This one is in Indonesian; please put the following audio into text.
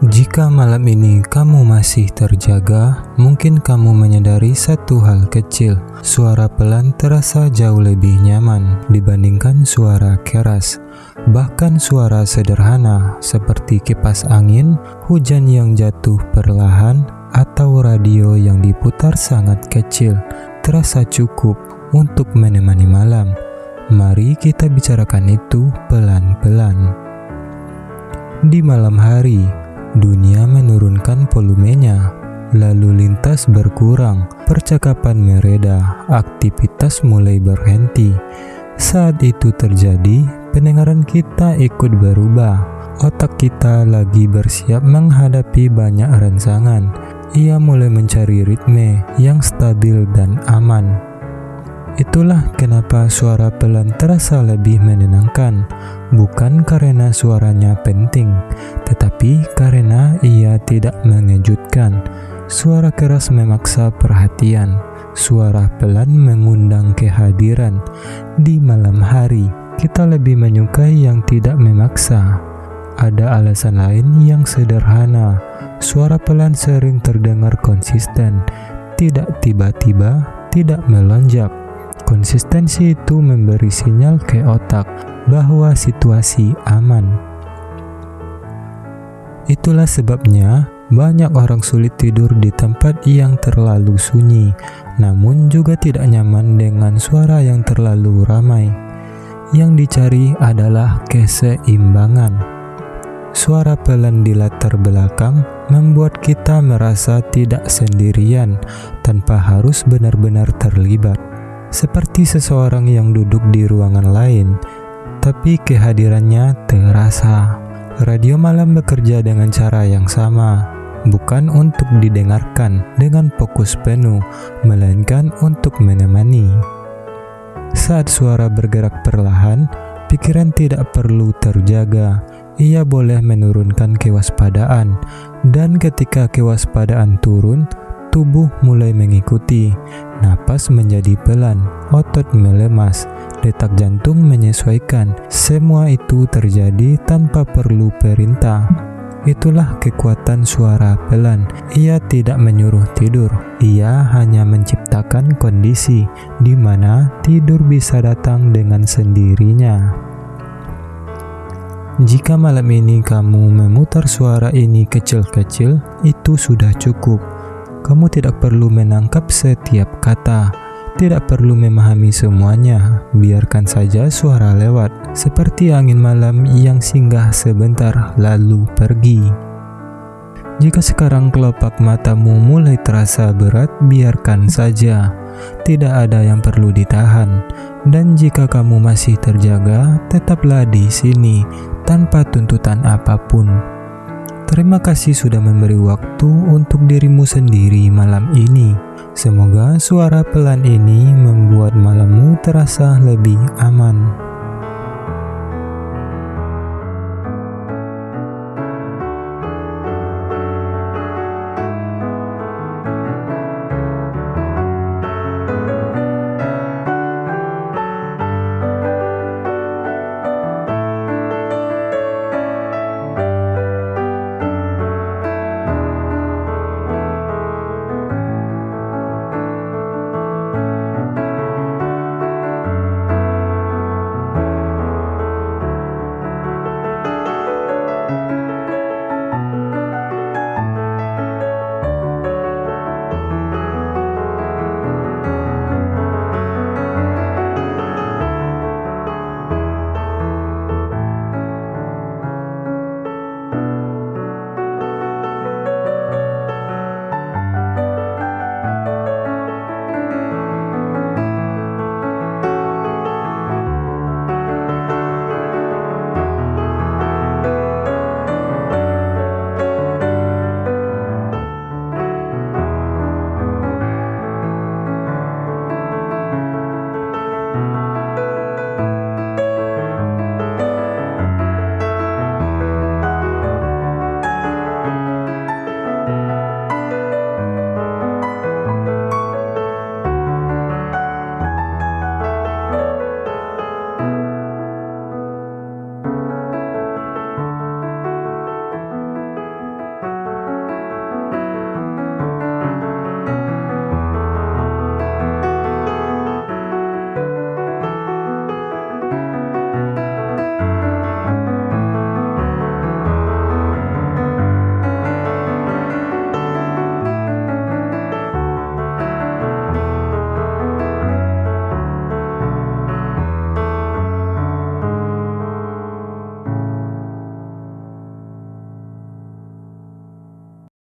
Jika malam ini kamu masih terjaga, mungkin kamu menyadari satu hal kecil. Suara pelan terasa jauh lebih nyaman dibandingkan suara keras. Bahkan suara sederhana seperti kipas angin, hujan yang jatuh perlahan, atau radio yang diputar sangat kecil, terasa cukup untuk menemani malam. Mari kita bicarakan itu pelan-pelan. Di malam hari, dunia menurunkan volumenya, lalu lintas berkurang, percakapan mereda, aktivitas mulai berhenti. Saat itu terjadi, pendengaran kita ikut berubah. Otak kita lagi bersiap menghadapi banyak rangsangan. Ia mulai mencari ritme yang stabil dan aman. Itulah kenapa suara pelan terasa lebih menenangkan, bukan karena suaranya penting, tetapi karena ia tidak mengejutkan. Suara keras memaksa perhatian, suara pelan mengundang kehadiran. Di malam hari, kita lebih menyukai yang tidak memaksa. Ada alasan lain yang sederhana. Suara pelan sering terdengar konsisten, tidak tiba-tiba, tidak melonjak. Konsistensi itu memberi sinyal ke otak bahwa situasi aman. Itulah sebabnya banyak orang sulit tidur di tempat yang terlalu sunyi, namun juga tidak nyaman dengan suara yang terlalu ramai. Yang dicari adalah keseimbangan. Suara pelan di latar belakang membuat kita merasa tidak sendirian tanpa harus benar-benar terlibat. Seperti seseorang yang duduk di ruangan lain, tapi kehadirannya terasa. Radio malam bekerja dengan cara yang sama, bukan untuk didengarkan dengan fokus penuh, melainkan untuk menemani. Saat suara bergerak perlahan, pikiran tidak perlu terjaga. Ia boleh menurunkan kewaspadaan, dan ketika kewaspadaan turun, tubuh mulai mengikuti. Napas menjadi pelan, otot melemas, detak jantung menyesuaikan. Semua itu terjadi tanpa perlu perintah. Itulah kekuatan suara pelan. Ia tidak menyuruh tidur. Ia hanya menciptakan kondisi di mana tidur bisa datang dengan sendirinya. Jika malam ini kamu memutar suara ini kecil-kecil, itu sudah cukup. Kamu tidak perlu menangkap setiap kata, tidak perlu memahami semuanya. Biarkan saja suara lewat, seperti angin malam yang singgah sebentar lalu pergi. Jika sekarang kelopak matamu mulai terasa berat, biarkan saja. Tidak ada yang perlu ditahan. Dan jika kamu masih terjaga, tetaplah di sini tanpa tuntutan apapun. Terima kasih sudah memberi waktu untuk dirimu sendiri malam ini. Semoga suara pelan ini membuat malammu terasa lebih aman.